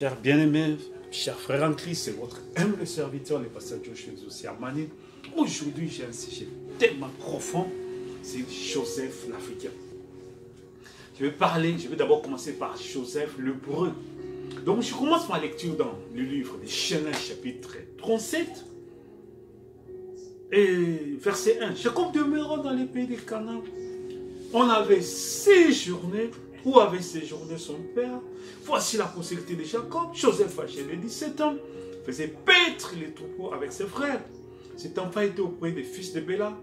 Chers bien-aimés, chers frères en Christ, c'est votre humble serviteur, le pasteur Joshua Zosiamani. Aujourd'hui, j'ai un sujet tellement profond, c'est Joseph l'Africain. Je vais d'abord commencer par Joseph l'Hébreu. Donc, je commence ma lecture dans le livre des Genèse, chapitre 37, et verset 1. Jacob demeura dans les pays de Canaan. On avait séjourné, où avait séjourné son père. Voici la postérité de Jacob. Joseph, âgé de 17 ans, faisait paître les troupeaux avec ses frères. Cet enfant était auprès des fils de Béla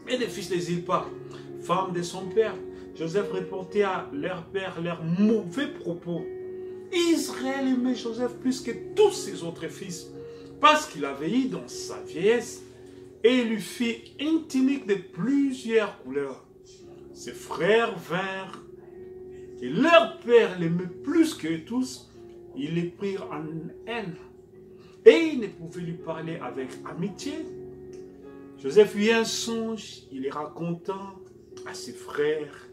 et des fils de Zilpa, femme de son père. Joseph reportait à leur père leurs mauvais propos. Israël aimait Joseph plus que tous ses autres fils, parce qu'il avait eu dans sa vieillesse et lui fit une tunique de plusieurs couleurs. Ses frères vinrent, et leur père l'aimait plus que tous, ils les prirent en haine. Et ils ne pouvaient lui parler avec amitié. Joseph eut un songe, il les raconta à ses frères,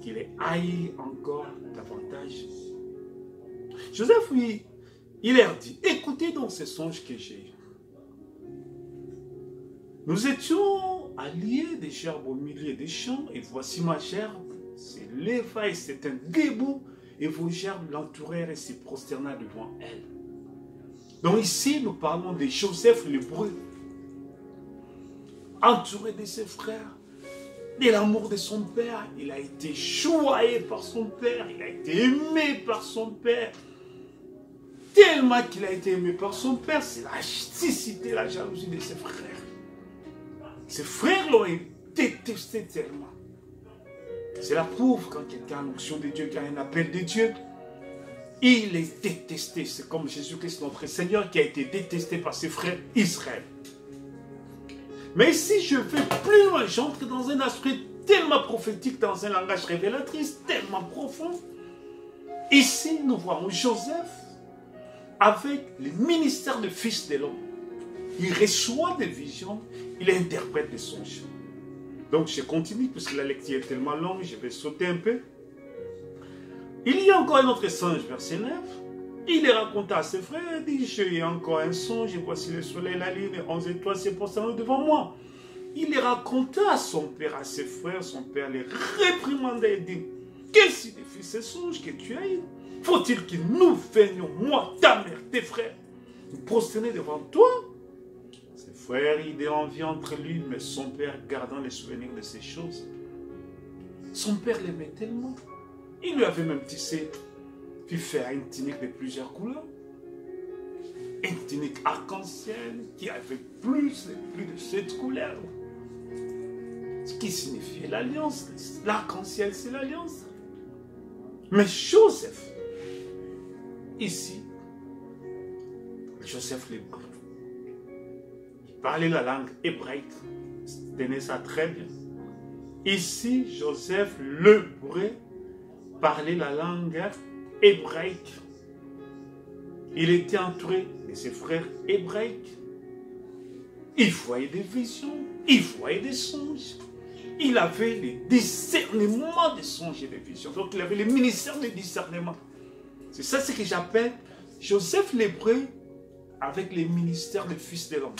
qu'il les haït encore davantage. Joseph, lui, il leur dit, écoutez donc ces songes que j'ai eus. Nous étions alliés des gerbes au milieu des champs, et voici ma gerbe, c'est l'Éva et c'est un debout, et vos gerbes l'entourèrent et se prosternèrent devant elle. Donc ici, nous parlons de Joseph l'Hébreu, entouré de ses frères, de l'amour de son père. Il a été choyé par son père, il a été aimé par son père. Tellement qu'il a été aimé par son père, c'est la cécité, la jalousie de ses frères. Ses frères l'ont détesté tellement. C'est la preuve quand quelqu'un a l'onction de Dieu, quand il y a un appel de Dieu, il est détesté. C'est comme Jésus-Christ, notre Seigneur, qui a été détesté par ses frères Israël. Mais si je vais plus loin, j'entre dans un aspect tellement prophétique, dans un langage révélatrice, tellement profond. Ici, nous voyons Joseph avec le ministère de fils de l'homme. Il reçoit des visions, il interprète des songes. Donc je continue, puisque la lecture est tellement longue, je vais sauter un peu. Il y a encore un autre songe, verset 9. Il les raconta à ses frères, il dit, j'ai encore un songe, et voici le soleil, la lune, et 11 étoiles se prosternent devant moi. Il les raconta à son père, à ses frères, son père les réprimanda et dit, quel signifie ce songe que tu as eu? Faut-il que nous venions, moi, ta mère, tes frères, nous prosterner devant toi? Ses frères idées envie entre lui, mais son père gardant les souvenirs de ces choses. Son père l'aimait tellement. Il lui avait même tissé, puis fait une tunique de plusieurs couleurs. Une tunique arc-en-ciel qui avait plus de 7 couleurs. Ce qui signifiait l'alliance. L'arc-en-ciel, c'est l'alliance. Mais Joseph, ici, Joseph l'Hébreu, il parlait la langue hébraïque. Tenez ça très bien. Ici, Joseph l'Hébreu parlait la langue hébraïque. Il était entouré de ses frères hébraïques. Il voyait des visions, il voyait des songes. Il avait le discernement des songes et des visions. Donc il avait le ministère de discernement. C'est ça ce que j'appelle Joseph l'Hébreu avec le ministère des fils de l'homme.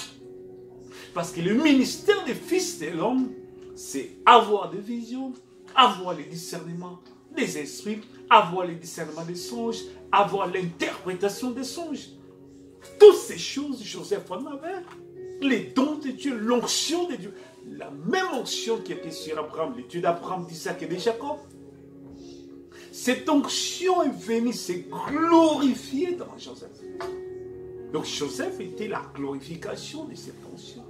Parce que le ministère des fils de l'homme, c'est avoir des visions, avoir le discernement des esprits, avoir le discernement des songes, avoir l'interprétation des songes. Toutes ces choses, Joseph en avait. Les dons de Dieu, l'onction de Dieu. La même onction qui était sur Abraham, les dieux d'Abraham, d'Isaac et de Jacob. Cette onction est venue se glorifier dans Joseph. Donc Joseph était la glorification de cette onction.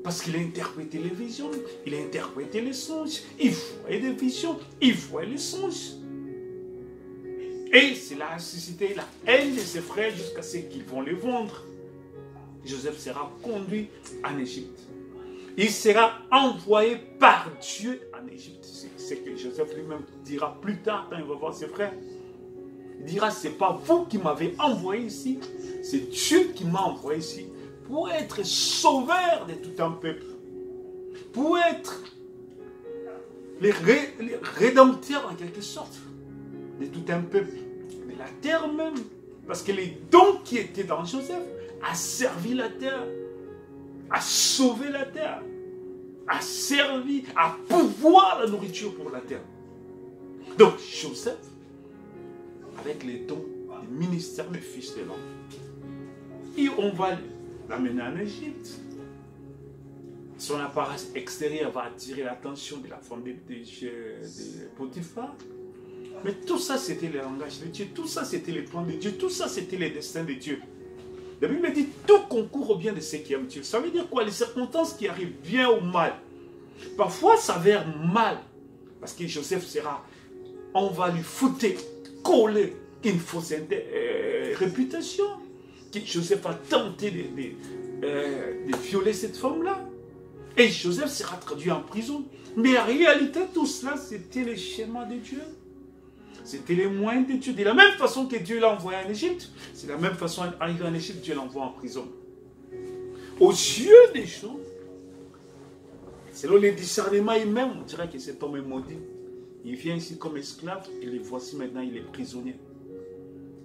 Parce qu'il a interprété les visions, il a interprété les songes, il voyait des visions, il voyait les songes. Et cela a suscité la haine de ses frères jusqu'à ce qu'ils vont les vendre. Joseph sera conduit en Égypte. Il sera envoyé par Dieu en Égypte. C'est ce que Joseph lui-même dira plus tard quand il va voir ses frères. Il dira, ce n'est pas vous qui m'avez envoyé ici, c'est Dieu qui m'a envoyé ici pour être sauveur de tout un peuple, pour être les rédempteurs en quelque sorte de tout un peuple, de la terre même. Parce que les dons qui étaient dans Joseph a servi la terre, a sauvé la terre, a servi, à pouvoir la nourriture pour la terre. Donc Joseph, avec les dons du ministère du Fils de l'homme, et on va l'amener en Égypte. Son apparence extérieure va attirer l'attention de la femme de Potiphar. Mais tout ça, c'était le langage de Dieu. Tout ça, c'était les plans de Dieu. Tout ça, c'était les destins de Dieu. La Bible dit, tout concourt au bien de ceux qui aiment Dieu. Ça veut dire quoi? Les circonstances qui arrivent, bien ou mal. Parfois, ça s'avère mal. Parce que Joseph sera, on va lui foutre, coller une fausse réputation. Que Joseph a tenté de violer cette femme-là. Et Joseph sera traduit en prison. Mais en réalité, tout cela, c'était le schéma de Dieu. C'était les moyens de Dieu. De la même façon que Dieu l'a envoyé en Égypte, c'est la même façon, arrivé en Égypte, Dieu l'envoie en prison. Aux yeux des gens, selon les discernements eux-mêmes, on dirait que cet homme est maudit. Il vient ici comme esclave et le voici maintenant, il est prisonnier.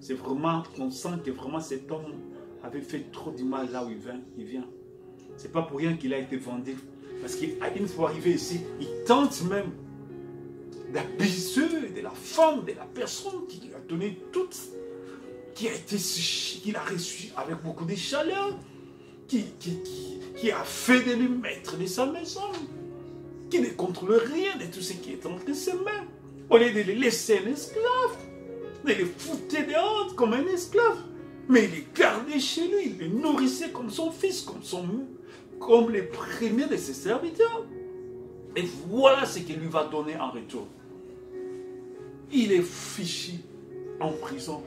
C'est vraiment, on sent que vraiment cet homme avait fait trop du mal là où il vient. C'est pas pour rien qu'il a été vendu. Parce qu'une fois arrivé ici, il tente même d'abuser de la femme, de la personne qui lui a donné tout, qu'il a reçu avec beaucoup de chaleur, qui a fait de lui maître de sa maison, qui ne contrôle rien de tout ce qui est entre ses mains. Au lieu de le laisser un esclave, de le foutre dehors comme un esclave, mais il le gardait chez lui, il le nourrissait comme son fils, comme les premiers de ses serviteurs. Et voilà ce qu'il lui va donner en retour. Il est fichu en prison.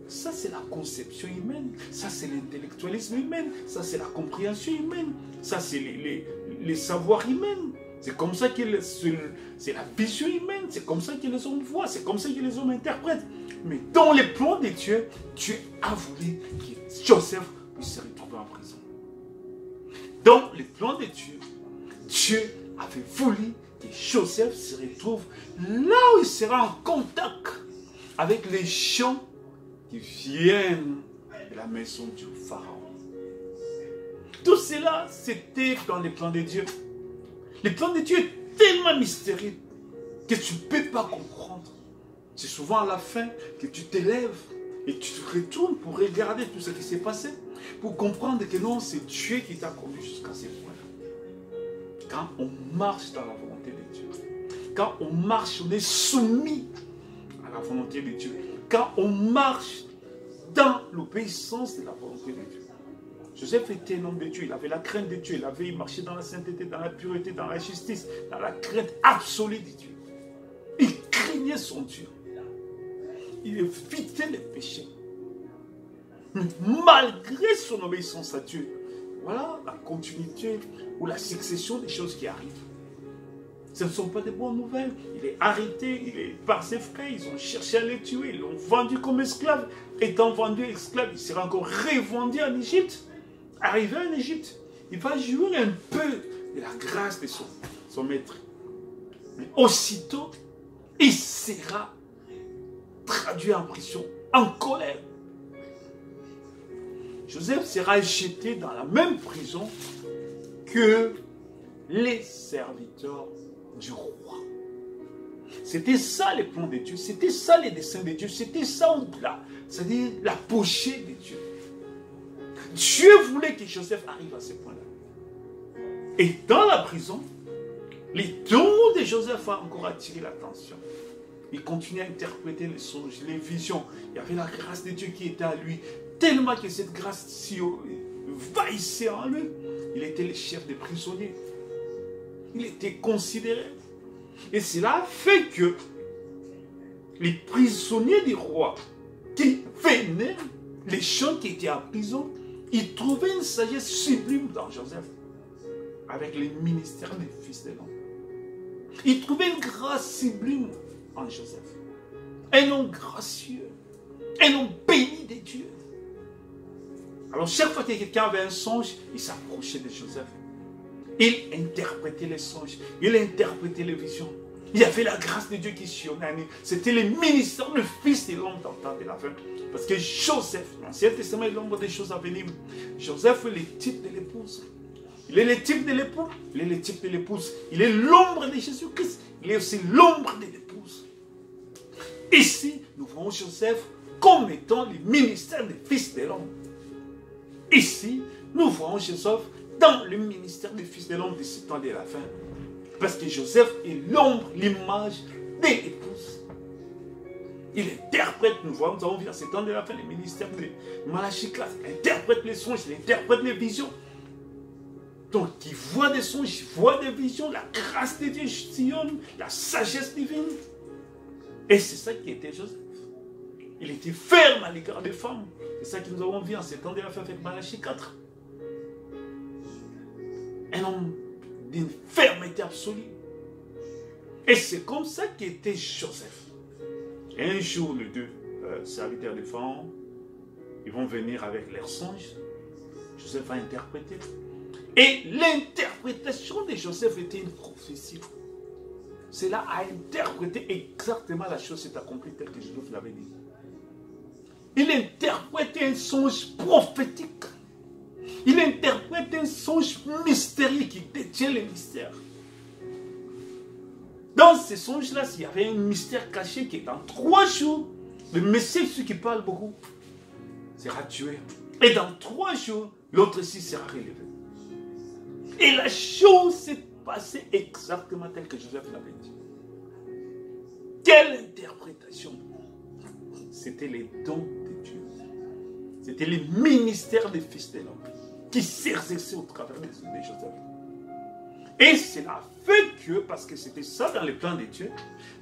Ça, c'est la conception humaine. Ça, c'est l'intellectualisme humain. Ça, c'est la compréhension humaine. Ça, c'est les savoirs humains. C'est comme ça que c'est la vision humaine. C'est comme ça que les hommes voient. C'est comme ça que les hommes interprètent. Mais dans les plans de Dieu, Dieu a voulu que Joseph puisse se retrouver en prison. Dans les plans de Dieu, Dieu avait voulu que Joseph se retrouve là où il sera en contact avec les gens qui viennent de la maison du Pharaon. Tout cela, c'était dans les plans de Dieu. Les plans de Dieu sont tellement mystérieux que tu ne peux pas comprendre. C'est souvent à la fin que tu t'élèves et tu te retournes pour regarder tout ce qui s'est passé, pour comprendre que non, c'est Dieu qui t'a conduit jusqu'à ce point-là. Quand on marche dans la volonté de Dieu, quand on marche, on est soumis à la volonté de Dieu. Quand on marche dans l'obéissance de la volonté de Dieu. Joseph était un homme de Dieu, il avait la crainte de Dieu, il avait marché dans la sainteté, dans la pureté, dans la justice, dans la crainte absolue de Dieu. Il craignait son Dieu. Il évitait les péchés. Mais malgré son obéissance à Dieu, voilà la continuité ou la succession des choses qui arrivent. Ce ne sont pas des bonnes nouvelles. Il est arrêté, il est par ses frères, ils ont cherché à le tuer, ils l'ont vendu comme esclave. Étant vendu esclave, il sera encore revendu en Égypte. Arrivé en Égypte, il va jouer un peu de la grâce de son maître. Mais aussitôt, il sera traduit en prison, en colère. Joseph sera jeté dans la même prison que les serviteurs du roi. C'était ça les plans de Dieu, c'était ça les desseins de Dieu, c'était ça au-delà, c'est-à-dire la pochée de Dieu. Dieu voulait que Joseph arrive à ce point-là. Et dans la prison, les dons de Joseph ont encore attiré l'attention. Il continuait à interpréter les songes, les visions. Il y avait la grâce de Dieu qui était à lui, tellement que cette grâce si envahissait en lui. Il était le chef des prisonniers. Il était considéré. Et cela fait que les prisonniers du roi qui venaient, les gens qui étaient en prison, ils trouvaient une sagesse sublime dans Joseph, avec les ministères des fils de l'homme. Ils trouvaient une grâce sublime en Joseph. Un homme gracieux, un homme béni de Dieu. Alors chaque fois que quelqu'un avait un songe, il s'approchait de Joseph. Il interprétait les songes, il interprétait les visions. Il y avait la grâce de Dieu qui sillonnait. C'était le ministère, le Fils de l'homme dans le temps de la fin. Parce que Joseph, l'Ancien Testament est l'ombre des choses à venir. Joseph est le type de l'épouse. Il est le type de l'époux, il est le type de l'épouse. Il est l'ombre de Jésus-Christ. Il est aussi l'ombre de l'épouse. Ici, nous voyons Joseph comme étant le ministère du Fils de l'homme. Ici, nous voyons Joseph dans le ministère du Fils de l'homme de ce temps de la fin. Parce que Joseph est l'ombre, l'image de l'épouse. Il interprète, nous avons vu à ce temps de la fin, le ministère de Malachie 4, il interprète les songes, il interprète les visions. Donc, il voit des songes, il voit des visions, la grâce de Dieu sillonne, la sagesse divine. Et c'est ça qui était Joseph. Il était ferme à l'égard des femmes. C'est ça que nous avons vu en ce temps de la fin avec Malachie 4. Un homme d'une fermeté absolue. Et c'est comme ça qu'était Joseph. Et un jour, les deux serviteurs de Pharaon, ils vont venir avec leurs songes. Joseph va interpréter. Et l'interprétation de Joseph était une prophétie. Cela a interprété exactement la chose s'est accomplie telle que Joseph l'avait dit. Il interprète un songe prophétique. Il interprète un songe mystérieux qui détient le mystère. Dans ce songe-là, il y avait un mystère caché qui est dans 3 jours, le Messie, celui qui parle beaucoup, sera tué. Et dans 3 jours, l'autre ici sera relevé. Et la chose s'est passée exactement telle que Joseph l'avait dit. Quelle interprétation! C'était les dons de Dieu. C'était le ministère des fils de l'homme qui s'exerçait au travers de Joseph. Et cela fait que, parce que c'était ça dans les plans de Dieu,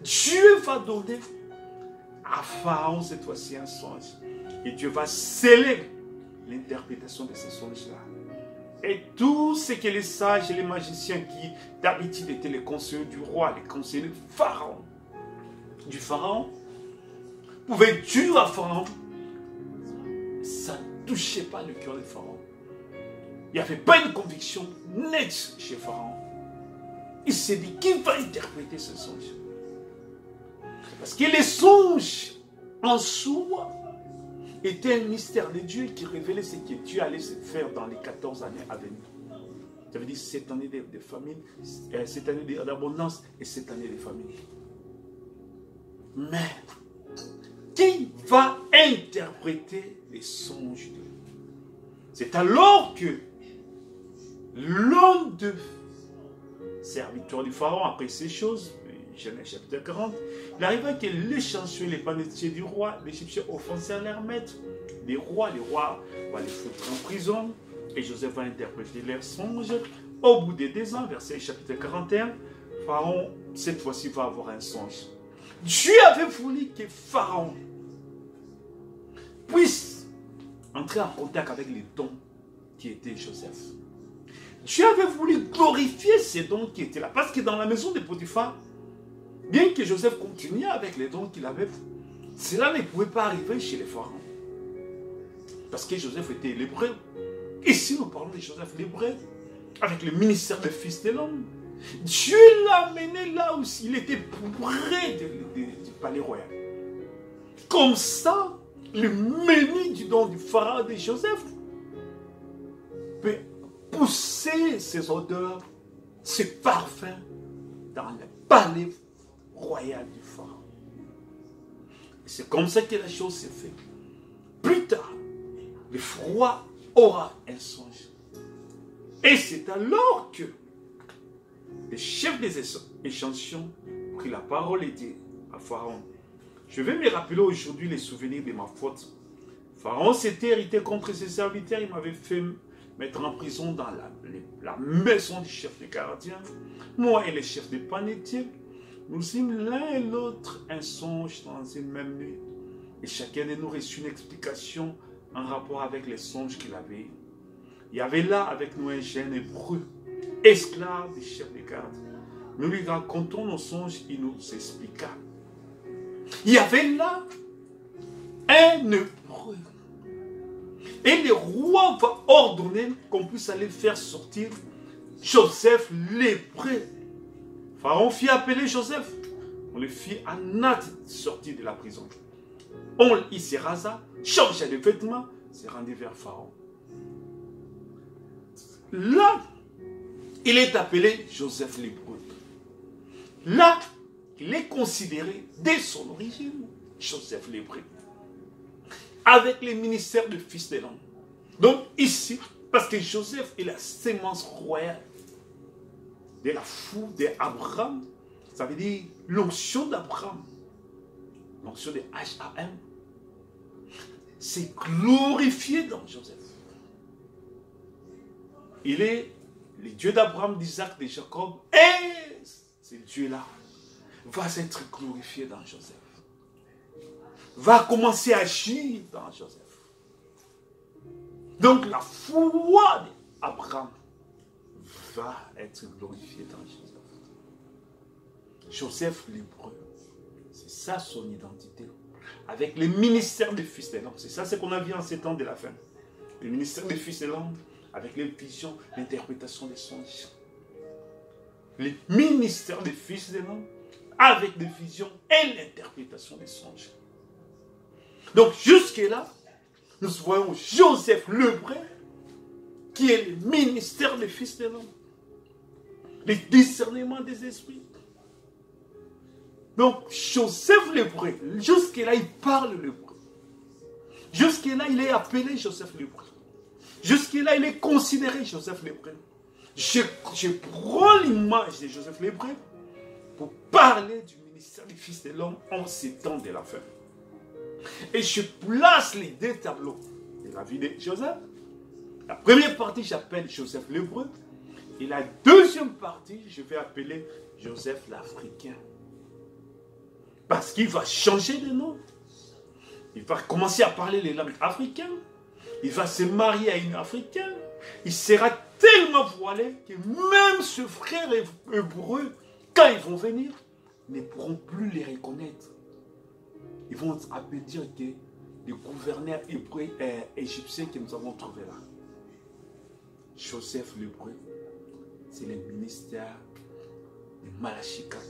Dieu va donner à Pharaon cette fois-ci un songe. Et Dieu va sceller l'interprétation de ces songes-là. Et tout ce que les sages et les magiciens qui d'habitude étaient les conseillers du roi, les conseillers du Pharaon, pouvaient dire à Pharaon, ça ne touchait pas le cœur de Pharaon. Il n'y avait pas une conviction nette chez Pharaon. Il s'est dit, qui va interpréter ce songe? Parce que les songes en soi étaient un mystère de Dieu qui révélait ce que Dieu allait se faire dans les 14 années à venir. Ça veut dire 7 années de famine, 7 années d'abondance et 7 années de famine. Mais qui va interpréter les songes de Dieu? C'est alors que l'un de serviteurs du Pharaon, après ces choses, Genèse chapitre 40, il arriva que les chanceux, les panetiers du roi, les Égyptiens offensèrent leur maître. Les rois vont les foutre en prison. Et Joseph va interpréter leurs songes. Au bout de 2 ans, verset chapitre 41, Pharaon, cette fois-ci, va avoir un songe. Dieu avait voulu que Pharaon puisse entrer en contact avec les dons qui étaient Joseph. Dieu avait voulu glorifier ces dons qui étaient là. Parce que dans la maison de Potiphar, bien que Joseph continuait avec les dons qu'il avait, cela ne pouvait pas arriver chez les pharaons. Parce que Joseph était l'hébreu. Ici, nous parlons de Joseph l'hébreu, avec le ministère des fils de l'homme. Dieu l'a amené là où il était près du palais royal. Comme ça, le menu du don du pharaon de Joseph peut pousser ses odeurs, ses parfums dans le palais royal du pharaon. C'est comme ça que la chose s'est faite. Plus tard, le roi aura un songe. Et c'est alors que le chef des échantillons prit la parole et dit à Pharaon, je vais me rappeler aujourd'hui les souvenirs de ma faute. Pharaon s'était irrité contre ses serviteurs, il m'avait fait mettre en prison dans la maison du chef des gardiens. Moi et le chef des panetiers, nous eûmes l'un et l'autre un songe dans une même nuit. Et chacun de nous reçut une explication en rapport avec les songes qu'il avait. Il y avait là avec nous un jeune hébreu, esclave du chef des gardes. Nous lui racontons nos songes, il nous expliqua. Il y avait là un hébreu. Et le roi va ordonner qu'on puisse aller faire sortir Joseph l'hébreu. Pharaon fit appeler Joseph. On le fit en hâte sortir de la prison. Il se rasa, changea de vêtements, se rendit vers Pharaon. Là, il est appelé Joseph l'Hébreu. Là, il est considéré dès son origine Joseph l'Hébreu. Avec les ministères de fils de l'homme. Donc ici, parce que Joseph est la sémence royale de la foule d'Abraham, ça veut dire l'onction d'Abraham, l'onction de H-A-M, c'est glorifié dans Joseph. Il est le Dieu d'Abraham, d'Isaac, de Jacob, et ce Dieu-là va être glorifié dans Joseph. Va commencer à agir dans Joseph. Donc la foi d'Abraham va être glorifiée dans Joseph. Joseph l'Hébreu, c'est ça son identité. Avec le ministère des fils de l'homme, c'est ça ce qu'on a vu en ces temps de la fin. Le ministère des fils de l'homme, avec les visions, l'interprétation des songes. Le ministère des fils de l'homme, avec les visions et l'interprétation des songes. Donc jusque-là, nous voyons Joseph l'Hébreu, qui est le ministère des fils de l'homme. Le discernement des esprits. Donc Joseph l'Hébreu, jusque-là il parle l'hébreu. Jusque-là il est appelé Joseph l'Hébreu. Jusque-là il est considéré Joseph l'Hébreu. Je prends l'image de Joseph l'Hébreu pour parler du ministère des fils de l'homme en ces temps de la fin. Et je place les deux tableaux de la vie de Joseph. La première partie, j'appelle Joseph l'Hébreu. Et la deuxième partie, je vais appeler Joseph l'Africain. Parce qu'il va changer de nom. Il va commencer à parler les langues africaines. Il va se marier à une Africaine. Il sera tellement voilé que même ses frères hébreux, quand ils vont venir, ne pourront plus les reconnaître. Ils vont dire que le gouverneur hébreu égyptien que nous avons trouvé là, Joseph l'Hébreu, c'est le ministère de Malachie 4.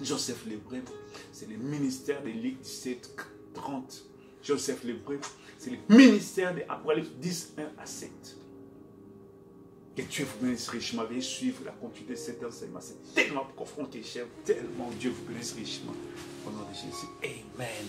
Joseph l'Hébreu, c'est le ministère de Luc 17, 30. Joseph l'Hébreu, c'est le ministère de Apocalypse 10, 1 à 7. Que Dieu vous bénisse richement. Veuillez suivre la continuité de cet enseignement. C'est tellement profond que j'aime, tellement Dieu vous bénisse richement. Au nom de Jésus. Amen.